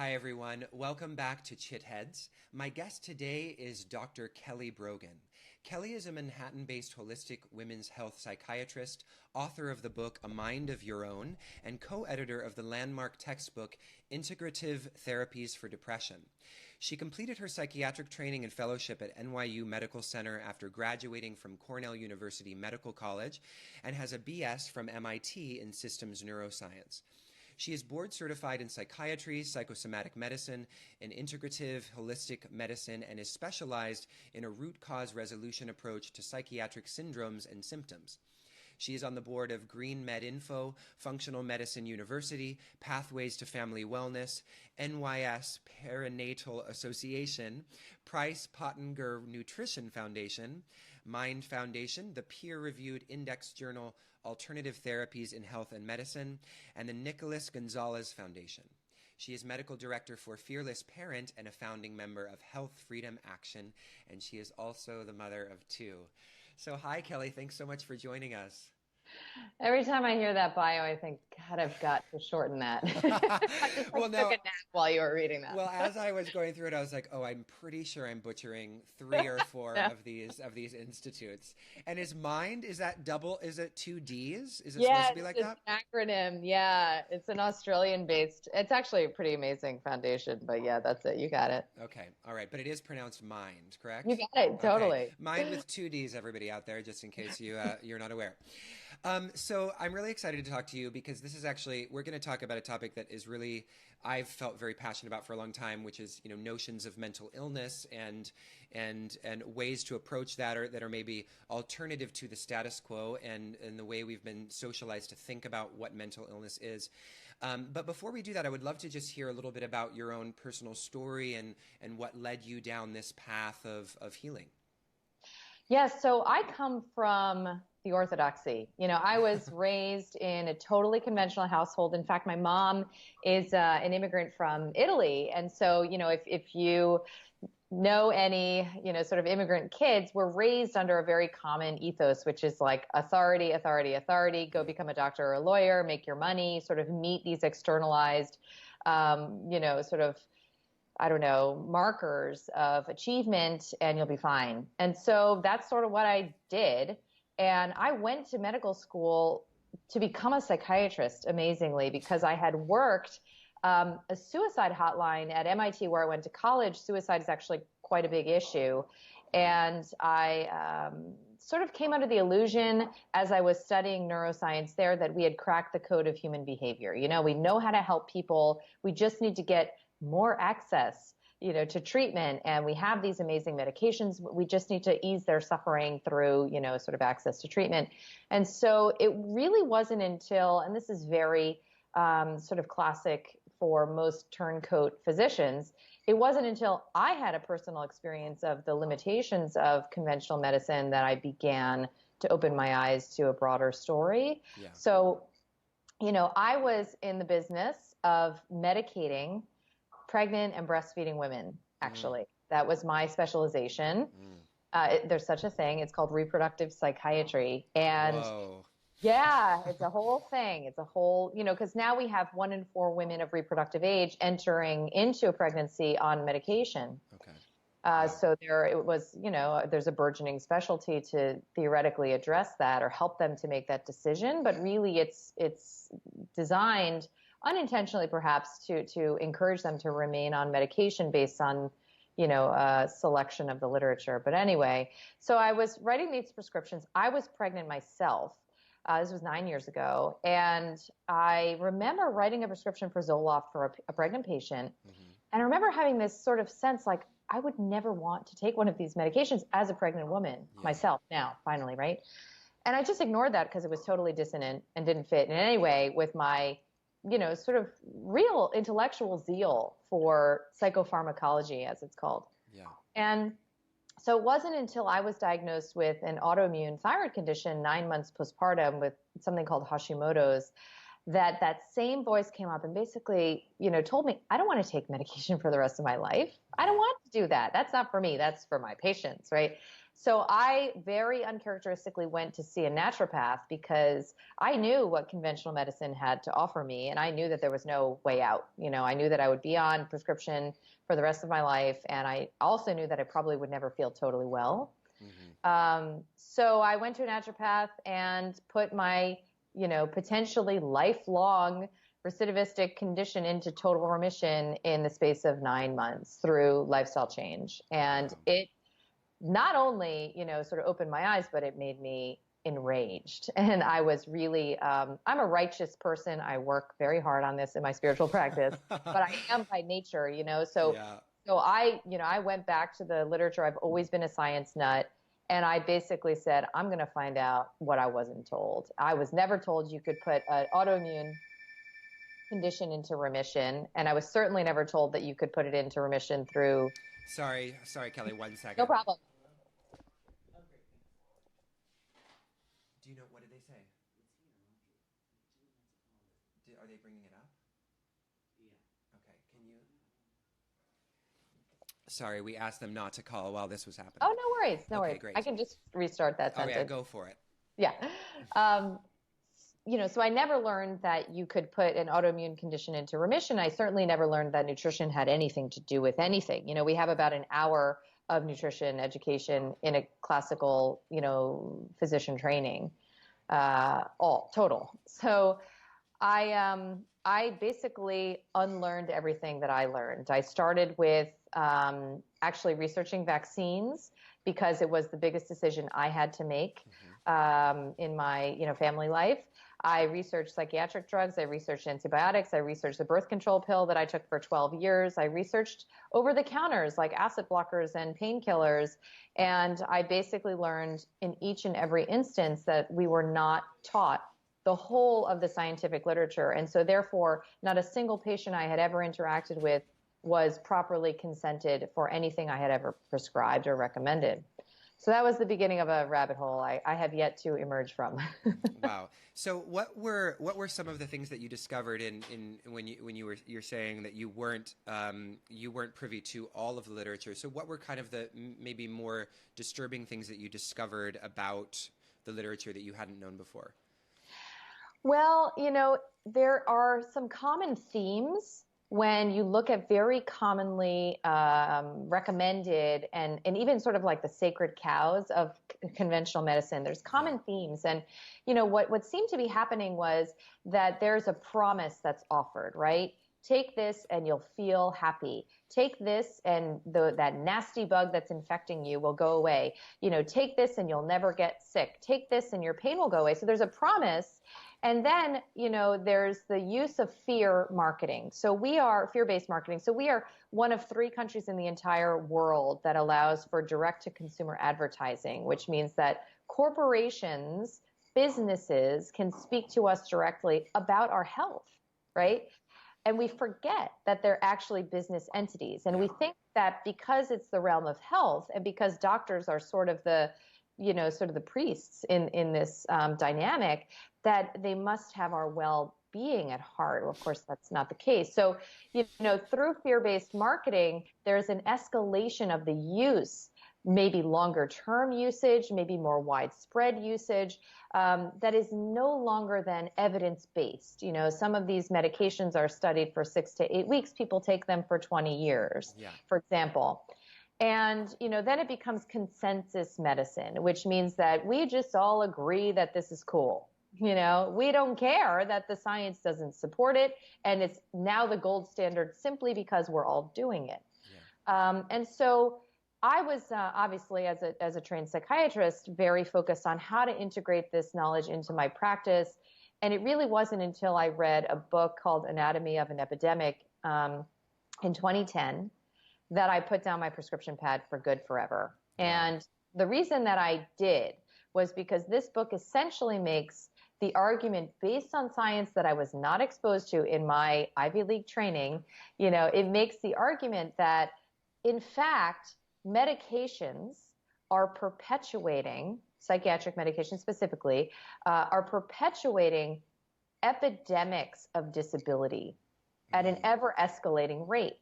Hi, everyone. Welcome back to CHITHEADS. My guest today is Dr. Kelly Brogan. Kelly is a Manhattan-based holistic women's health psychiatrist, author of the book A Mind of Your Own, and co-editor of the landmark textbook Integrative Therapies for Depression. She completed her psychiatric training and fellowship at NYU Medical Center after graduating from Cornell University Medical College and has a BS from MIT in Systems Neuroscience. She is board certified in psychiatry, psychosomatic medicine, and integrative holistic medicine, and is specialized in a root cause resolution approach to psychiatric syndromes and symptoms. She is on the board of GreenMedInfo, Functional Medicine University, Pathways to Family Wellness, NYS Perinatal Association, Price-Pottenger Nutrition Foundation, Mind Foundation, the peer-reviewed index journal Alternative Therapies in Health and Medicine, and the Nicholas Gonzalez Foundation. She is medical director for Fearless Parent and a founding member of Health Freedom Action, and she is also the mother of two. So hi, Kelly. Thanks so much for joining us. Every time I hear that bio, I think, God, I've got to shorten that. I just took a nap while you were reading that. Well, as I was going through it, I was like, oh, I'm pretty sure I'm butchering 3 or 4 of these institutes. And is MIND, is that double? Is it 2 Ds? Is it supposed to be like that? Yeah, it's an acronym. Yeah, it's an Australian-based. It's actually a pretty amazing foundation, but yeah, that's it. You got it. Okay, all right, but it is pronounced MIND, correct? You got it, totally. Okay. MIND with 2 Ds, everybody out there, just in case you're not aware. So I'm really excited to talk to you because this is actually, we're going to talk about a topic that is really, I've felt very passionate about for a long time, which is, notions of mental illness and ways to approach that that are maybe alternative to the status quo and the way we've been socialized to think about what mental illness is. But before we do that, I would love to just hear a little bit about your own personal story and what led you down this path of healing. Yes, so I come from the orthodoxy. I was raised in a totally conventional household. In fact, my mom is an immigrant from Italy. And so, if you know any, sort of immigrant kids, were raised under a very common ethos, which is like authority, authority, authority, go become a doctor or a lawyer, make your money, sort of meet these externalized, sort of, markers of achievement and you'll be fine. And so that's sort of what I did. And I went to medical school to become a psychiatrist, amazingly, because I had worked a suicide hotline at MIT where I went to college. Suicide is actually quite a big issue. And I sort of came under the illusion as I was studying neuroscience there that we had cracked the code of human behavior. We know how to help people. We just need to get more access, to treatment, and we have these amazing medications. We just need to ease their suffering through, sort of access to treatment. And so it really wasn't until, and this is very sort of classic for most turncoat physicians, it wasn't until I had a personal experience of the limitations of conventional medicine that I began to open my eyes to a broader story. Yeah. So, I was in the business of medicating pregnant and breastfeeding women, actually. That was my specialization. There's such a thing. It's called reproductive psychiatry. And Whoa. Yeah, it's a whole thing. It's a whole, because now we have 1 in 4 women of reproductive age entering into a pregnancy on medication. Okay. So there's a burgeoning specialty to theoretically address that or help them to make that decision. But really it's designed unintentionally perhaps to encourage them to remain on medication based on, selection of the literature. But anyway, so I was writing these prescriptions. I was pregnant myself. This was 9 years ago. And I remember writing a prescription for Zoloft for a pregnant patient. Mm-hmm. And I remember having this sort of sense like I would never want to take one of these medications as a pregnant woman myself now, finally, right? And I just ignored that because it was totally dissonant and didn't fit in any way with my sort of real intellectual zeal for psychopharmacology, as it's called. Yeah. And so it wasn't until I was diagnosed with an autoimmune thyroid condition 9 months postpartum with something called Hashimoto's that same voice came up and basically, told me, I don't want to take medication for the rest of my life. I don't want to do that. That's not for me. That's for my patients, right? So I very uncharacteristically went to see a naturopath because I knew what conventional medicine had to offer me, and I knew that there was no way out. I knew that I would be on prescription for the rest of my life, and I also knew that I probably would never feel totally well. So I went to a naturopath and put my, potentially lifelong recidivistic condition into total remission in the space of 9 months through lifestyle change. And it not only, sort of opened my eyes, but it made me enraged. And I was really, I'm a righteous person. I work very hard on this in my spiritual practice, but I am by nature, so, so I went back to the literature. I've always been a science nut. And I basically said, I'm going to find out what I wasn't told. I was never told you could put an autoimmune condition into remission. And I was certainly never told that you could put it into remission through. Sorry, Kelly, 1 second. No problem. Do you know, what did they say? Are they bringing it up? Yeah. Okay, can you? Sorry, we asked them not to call while this was happening. Oh, no worries. No worries. Great. I can just restart that sentence. Yeah, go for it. Yeah. So I never learned that you could put an autoimmune condition into remission. I certainly never learned that nutrition had anything to do with anything. We have about an hour of nutrition education in a classical, physician training, all total. So I basically unlearned everything that I learned. I started with actually researching vaccines because it was the biggest decision I had to make in my family life. I researched psychiatric drugs. I researched antibiotics. I researched the birth control pill that I took for 12 years. I researched over-the-counters like acid blockers and painkillers. And I basically learned in each and every instance that we were not taught the whole of the scientific literature. And so therefore, not a single patient I had ever interacted with was properly consented for anything I had ever prescribed or recommended. So that was the beginning of a rabbit hole I have yet to emerge from. Wow. So what were some of the things that you discovered when you're saying that you weren't privy to all of the literature? So what were kind of the maybe more disturbing things that you discovered about the literature that you hadn't known before? Well, there are some common themes when you look at very commonly recommended and even sort of like the sacred cows of conventional medicine. There's common themes. And, what seemed to be happening was that there's a promise that's offered, right? Take this and you'll feel happy. Take this and that nasty bug that's infecting you will go away. Take this and you'll never get sick. Take this and your pain will go away. So there's a promise. And then, there's the use of fear marketing. So we are fear-based marketing. So we are one of 3 countries in the entire world that allows for direct-to-consumer advertising, which means that corporations, businesses can speak to us directly about our health, right? And we forget that they're actually business entities. And we think that because it's the realm of health and because doctors are sort of the priests in this dynamic, that they must have our well-being at heart. Well, of course, that's not the case. So, through fear-based marketing, there's an escalation of the use, maybe longer-term usage, maybe more widespread usage, that is no longer than evidence-based. Some of these medications are studied for 6 to 8 weeks. People take them for 20 years, for example. And, then it becomes consensus medicine, which means that we just all agree that this is cool. We don't care that the science doesn't support it. And it's now the gold standard simply because we're all doing it. And so I was obviously, as a trained psychiatrist, very focused on how to integrate this knowledge into my practice. And it really wasn't until I read a book called Anatomy of an Epidemic in 2010 that I put down my prescription pad for good forever. And the reason that I did was because this book essentially makes the argument based on science that I was not exposed to in my Ivy League training. It makes the argument that, in fact, medications are perpetuating, psychiatric medications specifically, are perpetuating epidemics of disability at an ever escalating rate.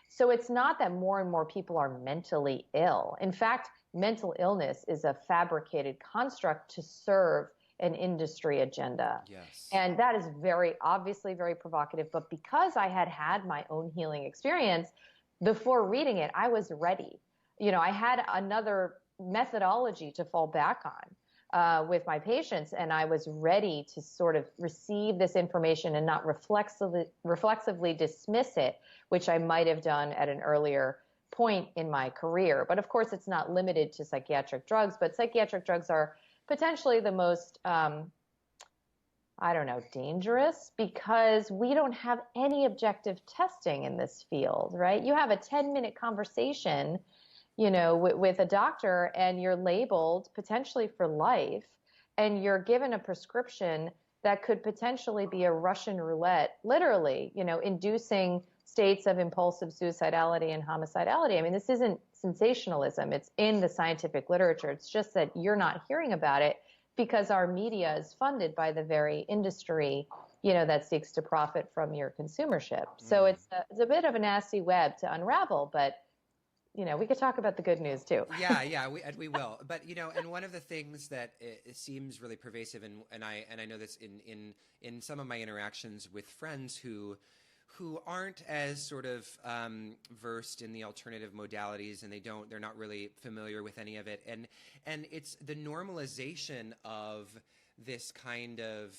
So it's not that more and more people are mentally ill. In fact, mental illness is a fabricated construct to serve an industry agenda. Yes. And that is very obviously very provocative. But because I had had my own healing experience, before reading it, I was ready. I had another methodology to fall back on with my patients, and I was ready to sort of receive this information and not reflexively dismiss it, which I might have done at an earlier point in my career. But of course, it's not limited to psychiatric drugs, but psychiatric drugs are potentially the most, dangerous, because we don't have any objective testing in this field, right? You have a 10-minute conversation, with a doctor, and you're labeled potentially for life, and you're given a prescription that could potentially be a Russian roulette, literally, inducing states of impulsive suicidality and homicidality. I mean, this isn't sensationalism. It's in the scientific literature. It's just that you're not hearing about it because our media is funded by the very industry, that seeks to profit from your consumership. So it's a bit of a nasty web to unravel, but we could talk about the good news too. Yeah, we will. But and one of the things that it seems really pervasive, and I know this in some of my interactions with friends who aren't as sort of versed in the alternative modalities, and they're not really familiar with any of it, and it's the normalization of this kind of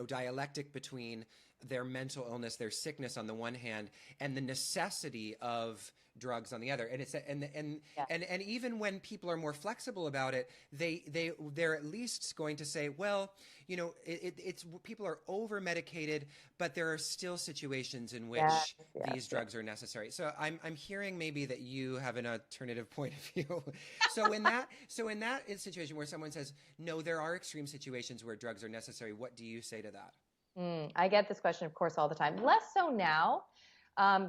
dialectic between their mental illness, their sickness on the one hand, and the necessity of drugs on the other. And it's and even when people are more flexible about it, they're at least going to say, well, it's people are over medicated, but there are still situations in which these drugs are necessary. So I'm hearing maybe that you have an alternative point of view. So in that situation where someone says, no, there are extreme situations where drugs are necessary, what do you say to that? I get this question, of course, all the time. Less so now,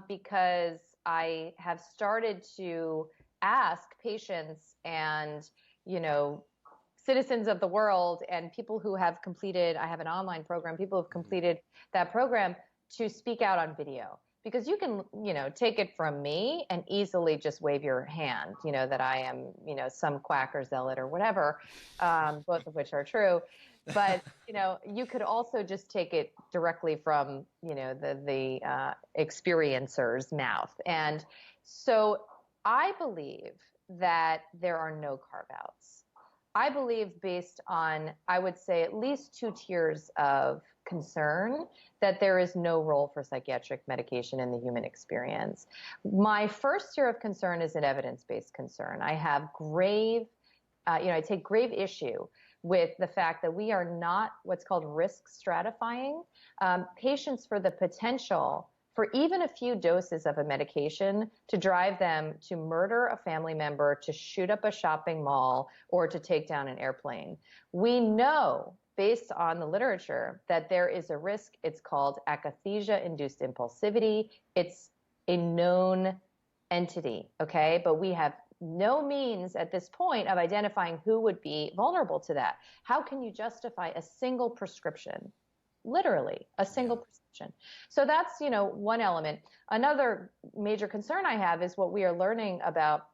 because I have started to ask patients and, citizens of the world and people who have completed, I have an online program, people who have completed that program, to speak out on video. Because you can, take it from me and easily just wave your hand, that I am, some quack or zealot or whatever, both of which are true. But, you could also just take it directly from, the experiencer's mouth. And so I believe that there are no carve-outs. I believe, based on, I would say, at least 2 tiers of concern, that there is no role for psychiatric medication in the human experience. My first tier of concern is an evidence-based concern. I have I take grave issue with the fact that we are not what's called risk stratifying patients for the potential for even a few doses of a medication to drive them to murder a family member, to shoot up a shopping mall, or to take down an airplane. We know, based on the literature, that there is a risk. It's called akathisia-induced impulsivity. It's a known entity, okay? But we have no means at this point of identifying who would be vulnerable to that. How can you justify a single prescription? Literally, a single prescription. So that's, one element. Another major concern I have is what we are learning about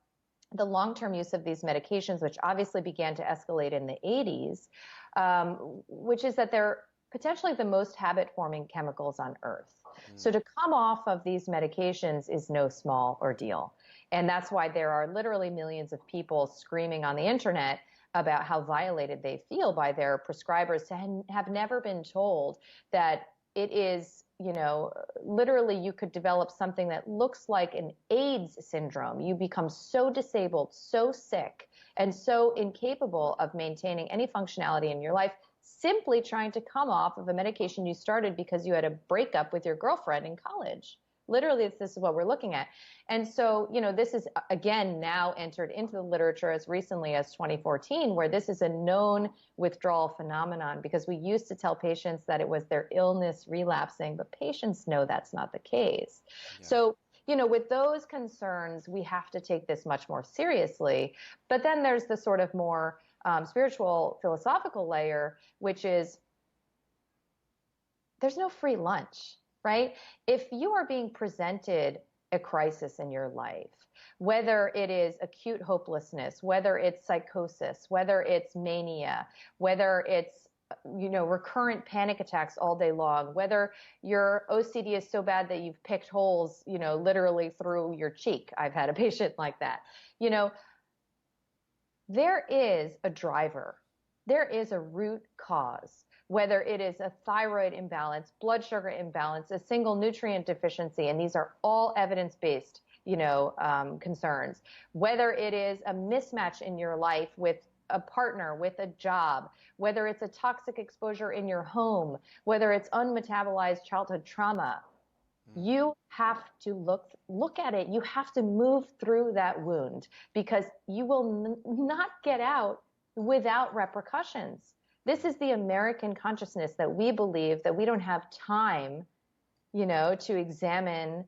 the long-term use of these medications, which obviously began to escalate in the 80s, which is that they're potentially the most habit-forming chemicals on Earth. So to come off of these medications is no small ordeal. And that's why there are literally millions of people screaming on the internet about how violated they feel by their prescribers, to have never been told that it is, literally you could develop something that looks like an AIDS syndrome. You become so disabled, so sick, and so incapable of maintaining any functionality in your life, simply trying to come off of a medication you started because you had a breakup with your girlfriend in college. Literally, this is what we're looking at. And so, this is, again, now entered into the literature as recently as 2014, where this is a known withdrawal phenomenon, because we used to tell patients that it was their illness relapsing, but patients know that's not the case. Yeah. So, with those concerns, we have to take this much more seriously. But then there's the sort of more spiritual, philosophical layer, which is, there's no free lunch, right? If you are being presented a crisis in your life, whether it is acute hopelessness, whether it's psychosis, whether it's mania, whether it's, recurrent panic attacks all day long, whether your OCD is so bad that you've picked holes, literally through your cheek. I've had a patient like that. There is a driver. There is a root cause, whether it is a thyroid imbalance, blood sugar imbalance, a single nutrient deficiency, and these are all evidence-based, concerns, whether it is a mismatch in your life with a partner, with a job, whether it's a toxic exposure in your home, whether it's unmetabolized childhood trauma, you have to look at it. You have to move through that wound, because you will not get out without repercussions. This is the American consciousness, that we believe that we don't have time, to examine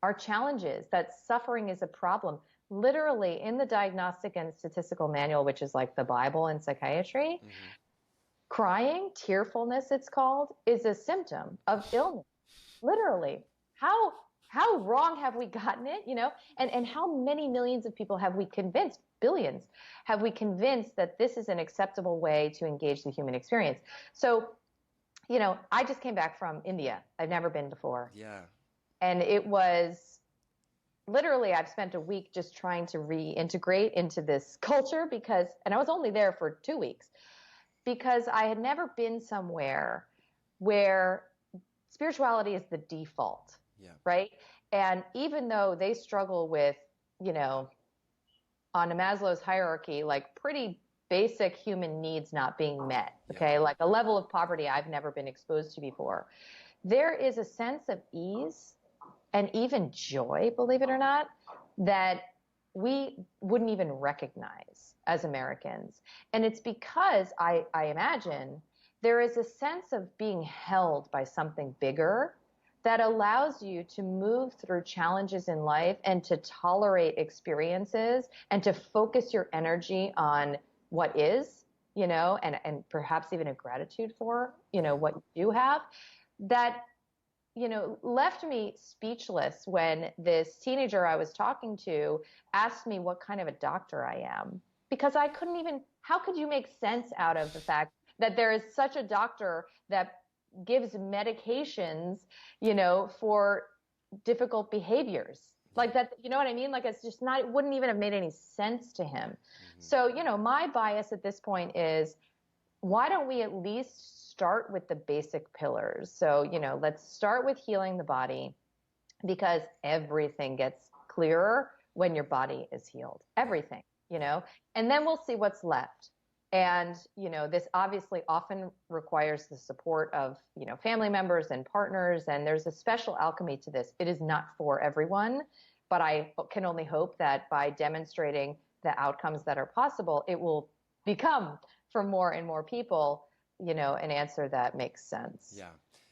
our challenges, that suffering is a problem. Literally, in the Diagnostic and Statistical Manual, which is like the Bible in psychiatry, crying, tearfulness it's called, is a symptom of illness. Literally. How wrong have we gotten it, and how many millions of people have we convinced, billions, have we convinced that this is an acceptable way to engage the human experience? So, I just came back from India. I've never been before. Yeah. And it was literally, I've spent a week just trying to reintegrate into this culture, and I was only there for 2 weeks, because I had never been somewhere where spirituality is the default, right? And even though they struggle with, on a Maslow's hierarchy, like pretty basic human needs not being met, okay? Like a level of poverty I've never been exposed to before. There is a sense of ease and even joy, believe it or not, that we wouldn't even recognize as Americans. And it's because I imagine there is a sense of being held by something bigger that allows you to move through challenges in life and to tolerate experiences and to focus your energy on what is, and perhaps even a gratitude for, what you do have, that, left me speechless when this teenager I was talking to asked me what kind of a doctor I am, because I couldn't even, how could you make sense out of the fact that there is such a doctor that gives medications, for difficult behaviors like that? You know what I mean? Like, it's just not, it wouldn't even have made any sense to him. So, my bias at this point is, why don't we at least start with the basic pillars? So, let's start with healing the body, because everything gets clearer when your body is healed, everything, and then we'll see what's left. And, this obviously often requires the support of, family members and partners. And there's a special alchemy to this. It is not for everyone, but I can only hope that by demonstrating the outcomes that are possible, it will become, for more and more people, an answer that makes sense.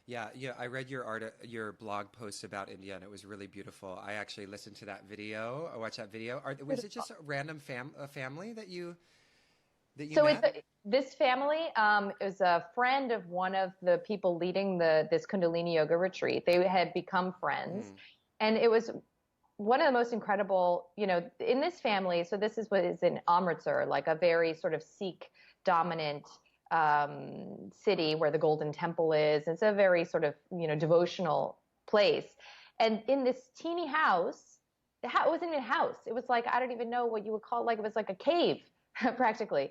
Yeah. I read your blog post about India, and it was really beautiful. I actually listened to that video. I watched that video. Was it just a random family that you met? This family is a friend of one of the people leading this Kundalini yoga retreat. They had become friends, and it was one of the most incredible, in this family. So this is what is in Amritsar, like a very sort of Sikh dominant city where the Golden Temple is. It's a very sort of, devotional place. And in this teeny house, it wasn't even a house. It was like, I don't even know what you would call it. Like, it was like a cave, practically.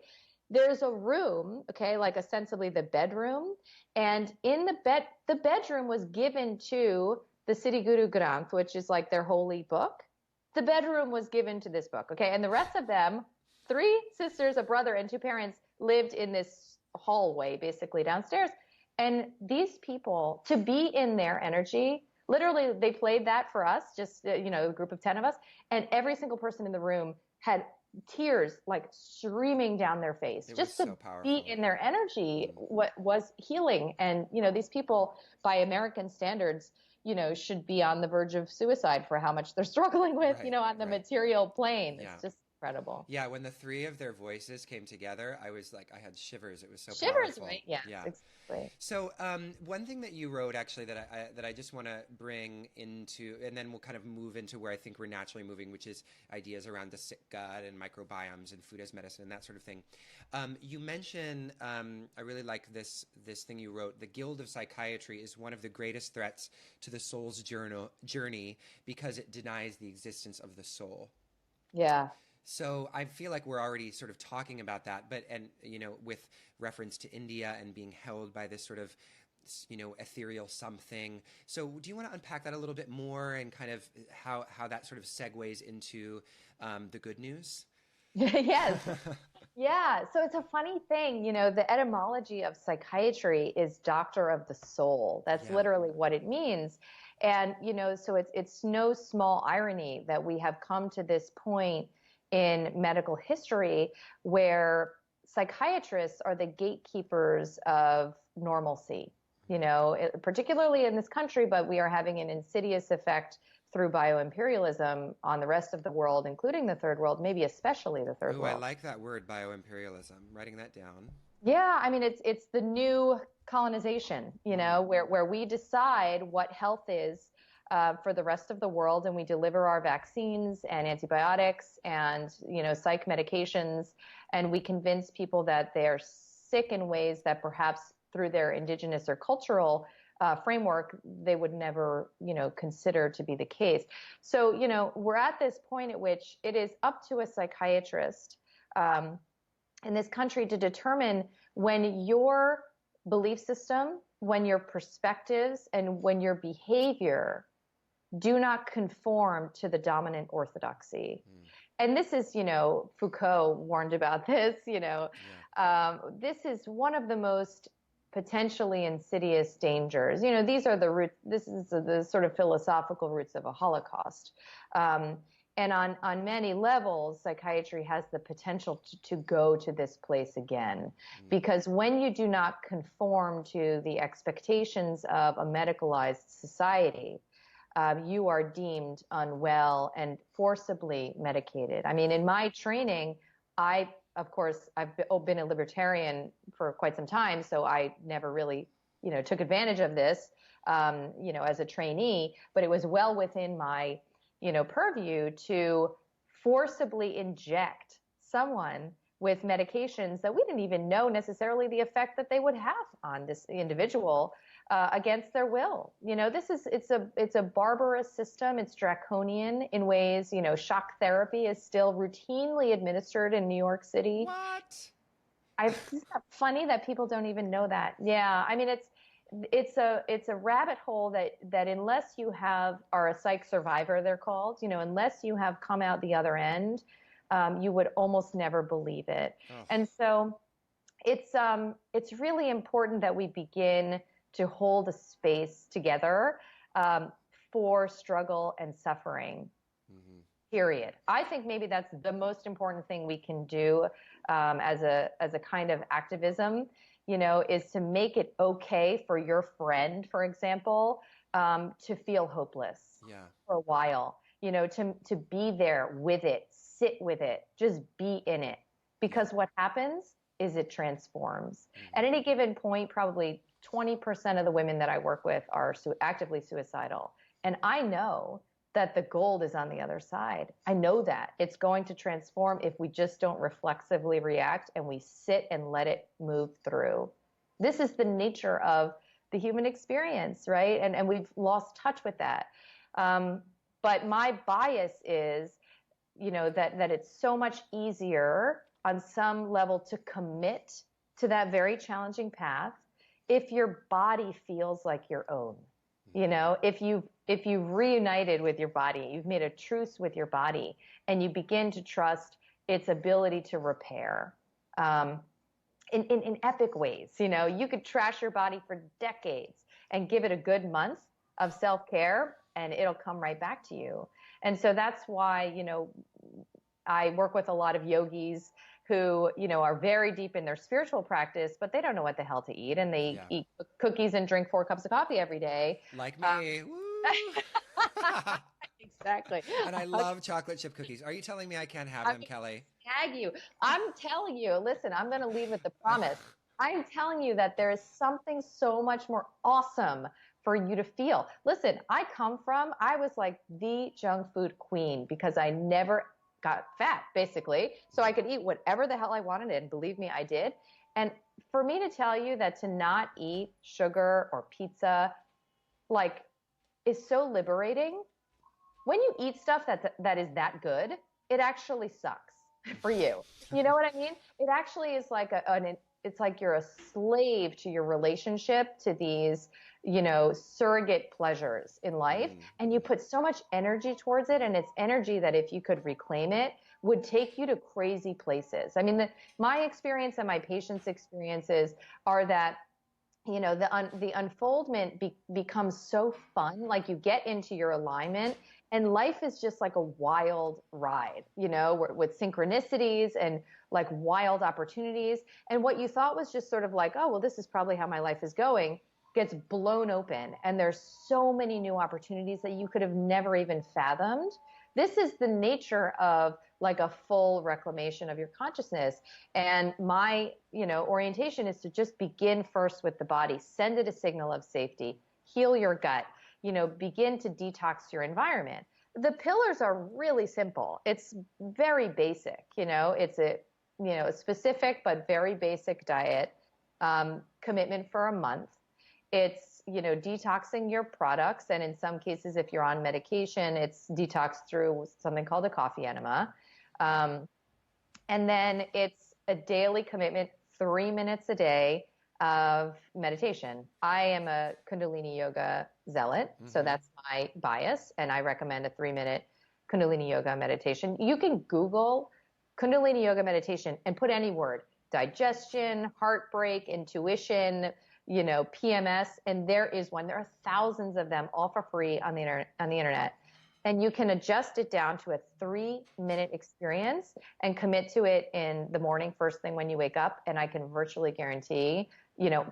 There's a room, okay, like ostensibly the bedroom. And in the bedroom was given to the Sri Guru Granth, which is like their holy book. The bedroom was given to this book, okay? And the rest of them, 3 sisters, a brother, and 2 parents, lived in this hallway, basically downstairs. And these people, to be in their energy, literally they played that for us, just, a group of 10 of us. And every single person in the room had tears like streaming down their face. Just to be in their energy what was healing. And, these people, by American standards, should be on the verge of suicide for how much they're struggling with, on the material plane. It's just incredible. Yeah, when the three of their voices came together, I was like, I had shivers. It was so Shivers, powerful. right? Yeah, Yeah. exactly. So one thing that you wrote actually that I just want to bring into, and then we'll kind of move into where I think we're naturally moving, which is ideas around the sick gut and microbiomes and food as medicine and that sort of thing. You mention, I really like this thing you wrote, the Guild of Psychiatry is one of the greatest threats to the soul's journey because it denies the existence of the soul. Yeah. So I feel like we're already sort of talking about that, but, and, you know, with reference to India and being held by this sort of, you know, ethereal something. So do you want to unpack that a little bit more and kind of how that sort of segues into the good news? Yes. Yeah. So it's a funny thing, you know, the etymology of psychiatry is doctor of the soul. That's literally what it means. And, you know, so it's no small irony that we have come to this point in medical history where psychiatrists are the gatekeepers of normalcy, you know, particularly in this country, but we are having an insidious effect through bioimperialism on the rest of the world, including the third world, maybe especially the third world. I like that word, bioimperialism. Writing that down. Yeah, I mean, it's the new colonization, you know, where we decide what health is for the rest of the world, and we deliver our vaccines and antibiotics and, you know, psych medications, and we convince people that they're sick in ways that perhaps through their indigenous or cultural framework they would never, you know, consider to be the case. So, you know, we're at this point at which it is up to a psychiatrist in this country to determine when your belief system, when your perspectives, and when your behavior do not conform to the dominant orthodoxy. And this is, you know, Foucault warned about this, you know, this is one of the most potentially insidious dangers. You know, these are the roots, this is the sort of philosophical roots of a Holocaust. And on many levels, psychiatry has the potential to go to this place again. Because when you do not conform to the expectations of a medicalized society, you are deemed unwell and forcibly medicated. I mean, in my training, of course, I've been a libertarian for quite some time, so I never really, you know, took advantage of this, you know, as a trainee, but it was well within my, you know, purview to forcibly inject someone with medications that we didn't even know necessarily the effect that they would have on this individual against their will. You know, it's a barbarous system. It's draconian in ways. You know, shock therapy is still routinely administered in New York City. What? It's funny that people don't even know that. Yeah, I mean, it's a rabbit hole that unless you are a psych survivor, they're called, you know, unless you have come out the other end, you would almost never believe it. Oh. And so it's really important that we begin to hold a space together for struggle and suffering, period. I think maybe that's the most important thing we can do as a kind of activism, you know, is to make it okay for your friend, for example, to feel hopeless for a while, you know, to be there with it, sit with it, just be in it. Because what happens is it transforms. At any given point, probably 20% of the women that I work with are actively suicidal. And I know that the gold is on the other side. I know that it's going to transform if we just don't reflexively react and we sit and let it move through. This is the nature of the human experience, right? And we've lost touch with that. But my bias is, you know, that it's so much easier on some level to commit to that very challenging path if your body feels like your own. You know, if you've reunited with your body, you've made a truce with your body, and you begin to trust its ability to repair in epic ways. You know, you could trash your body for decades and give it a good month of self-care, and it'll come right back to you. And so that's why, you know, I work with a lot of yogis who, you know, are very deep in their spiritual practice, but they don't know what the hell to eat. And they eat cookies and drink 4 cups of coffee every day. Like me. Exactly. And I love chocolate chip cookies. Are you telling me I can't have them, Kelly? Tag you. I'm telling you, listen, I'm going to lead with the promise. I'm telling you that there is something so much more awesome for you to feel. Listen, I was like the junk food queen because I never got fat, basically. So I could eat whatever the hell I wanted, and believe me, I did. And for me to tell you that to not eat sugar or pizza, like, is so liberating. When you eat stuff that is that good, it actually sucks for you. You know what I mean? It actually is like it's like you're a slave to your relationship to these, surrogate pleasures in life. And you put so much energy towards it. And it's energy that if you could reclaim it, would take you to crazy places. I mean, my experience and my patients' experiences are that, the unfoldment becomes so fun. Like you get into your alignment and life is just like a wild ride, with synchronicities and like wild opportunities. And what you thought was just sort of like, oh, well, this is probably how my life is going, gets blown open. And there's so many new opportunities that you could have never even fathomed. This is the nature of like a full reclamation of your consciousness. And my, orientation is to just begin first with the body, send it a signal of safety, heal your gut, begin to detox your environment. The pillars are really simple. It's very basic, it's a specific but very basic diet, commitment for a month. It's, detoxing your products. And in some cases, if you're on medication, it's detox through something called a coffee enema. And then it's a daily commitment, 3 minutes a day of meditation. I am a Kundalini yoga zealot, so that's my bias. And I recommend a 3-minute Kundalini yoga meditation. You can Google Kundalini yoga meditation and put any word, digestion, heartbreak, intuition, PMS, and there is one. There are thousands of them, all for free on the internet. And you can adjust it down to a 3-minute experience and commit to it in the morning, first thing when you wake up. And I can virtually guarantee,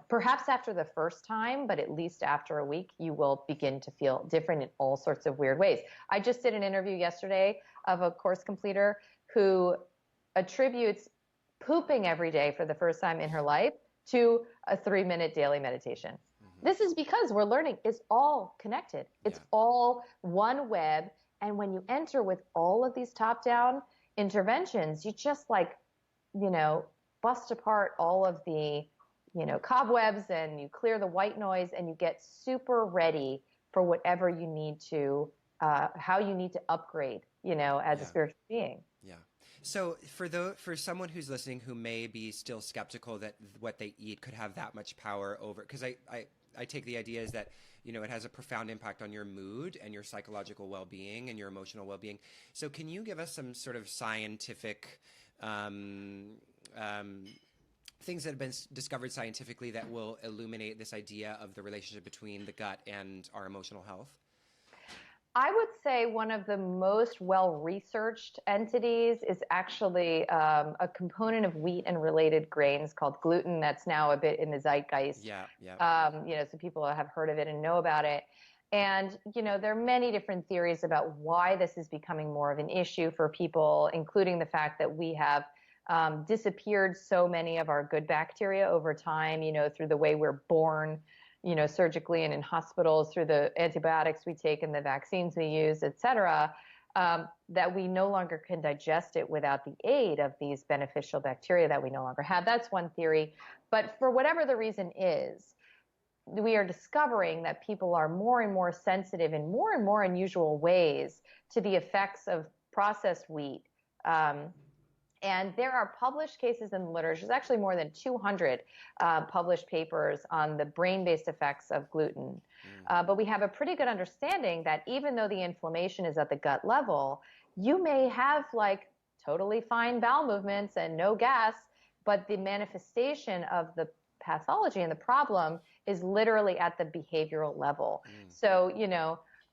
perhaps after the first time, but at least after a week, you will begin to feel different in all sorts of weird ways. I just did an interview yesterday of a course completer who attributes pooping every day for the first time in her life to a 3-minute daily meditation. This is because we're learning it's all connected. It's all one web. And when you enter with all of these top-down interventions, you just bust apart all of the, cobwebs, and you clear the white noise, and you get super ready for whatever you need to, how you need to upgrade, as a spiritual being. Yeah. So for someone who's listening who may be still skeptical that what they eat could have that much power over, because I take the idea is that, it has a profound impact on your mood and your psychological well-being and your emotional well-being. So can you give us some sort of scientific things that have been discovered scientifically that will illuminate this idea of the relationship between the gut and our emotional health? I would say one of the most well-researched entities is actually a component of wheat and related grains called gluten that's now a bit in the zeitgeist. Yeah. So people have heard of it and know about it. And, there are many different theories about why this is becoming more of an issue for people, including the fact that we have disappeared so many of our good bacteria over time, through the way we're born, surgically and in hospitals, through the antibiotics we take and the vaccines we use, et cetera, that we no longer can digest it without the aid of these beneficial bacteria that we no longer have. That's one theory. But for whatever the reason is, we are discovering that people are more and more sensitive in more and more unusual ways to the effects of processed wheat. And there are published cases in the literature. There's actually more than 200 published papers on the brain-based effects of gluten. But we have a pretty good understanding that even though the inflammation is at the gut level, you may have totally fine bowel movements and no gas, but the manifestation of the pathology and the problem is literally at the behavioral level. So,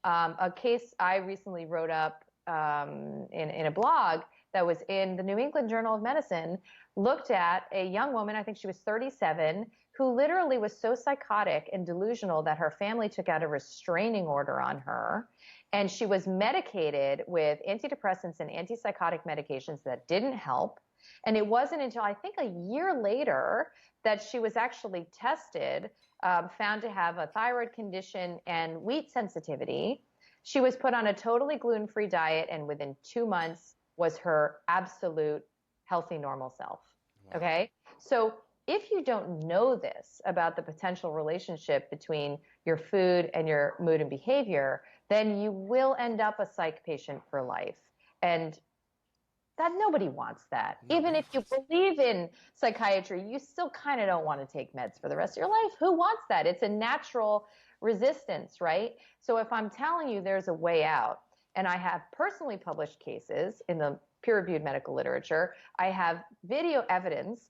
a case I recently wrote up in a blog that was in the New England Journal of Medicine looked at a young woman, I think she was 37, who literally was so psychotic and delusional that her family took out a restraining order on her. And she was medicated with antidepressants and antipsychotic medications that didn't help. And it wasn't until I think a year later that she was actually tested, found to have a thyroid condition and wheat sensitivity. She was put on a totally gluten-free diet, and within 2 months was her absolute healthy, normal self. Wow. Okay? So if you don't know this about the potential relationship between your food and your mood and behavior, then you will end up a psych patient for life. And that nobody wants that. Even if you believe in psychiatry, you still kind of don't want to take meds for the rest of your life. Who wants that? It's a natural resistance, right? So if I'm telling you there's a way out, and I have personally published cases in the peer-reviewed medical literature, I have video evidence,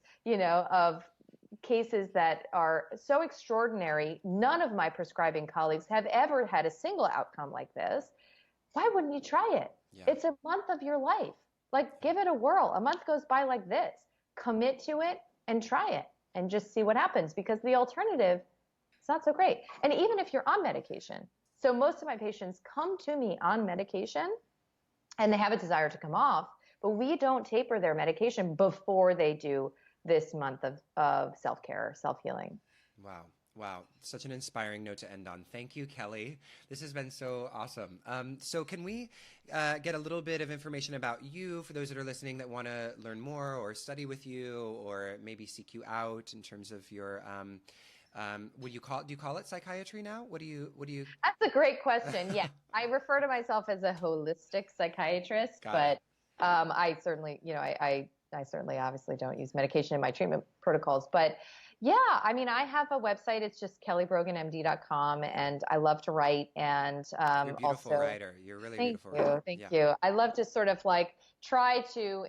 of cases that are so extraordinary, none of my prescribing colleagues have ever had a single outcome like this. Why wouldn't you try it? Yeah. It's a month of your life. Like, give it a whirl. A month goes by like this. Commit to it and try it and just see what happens, because the alternative, it's not so great. And even if you're on medication, so most of my patients come to me on medication and they have a desire to come off, but we don't taper their medication before they do this month of self-care, self-healing. Wow. Wow. Such an inspiring note to end on. Thank you, Kelly. This has been so awesome. So can we get a little bit of information about you for those that are listening that want to learn more or study with you or maybe seek you out in terms of your, do you call it psychiatry now? What do you? That's a great question. Yeah. I refer to myself as a holistic psychiatrist, but I certainly, I certainly obviously don't use medication in my treatment protocols, but yeah, I mean, I have a website. It's just kellybroganmd.com, and I love to write. And you're a beautiful writer. You're really beautiful. Thank you. I love to sort of like try to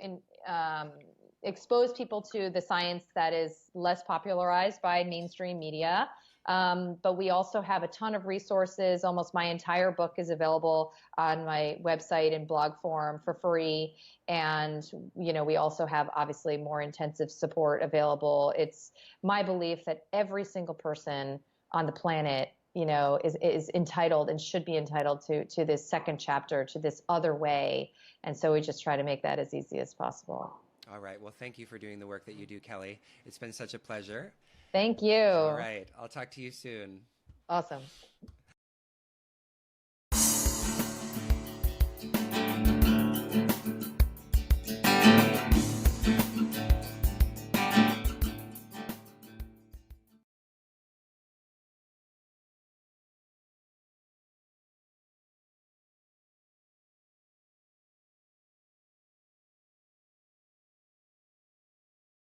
expose people to the science that is less popularized by mainstream media. But we also have a ton of resources. Almost my entire book is available on my website in blog form for free. And, we also have obviously more intensive support available. It's my belief that every single person on the planet, is entitled and should be entitled to this second chapter, to this other way. And so we just try to make that as easy as possible. All right. Well, thank you for doing the work that you do, Kelly. It's been such a pleasure. Thank you. All right. I'll talk to you soon. Awesome.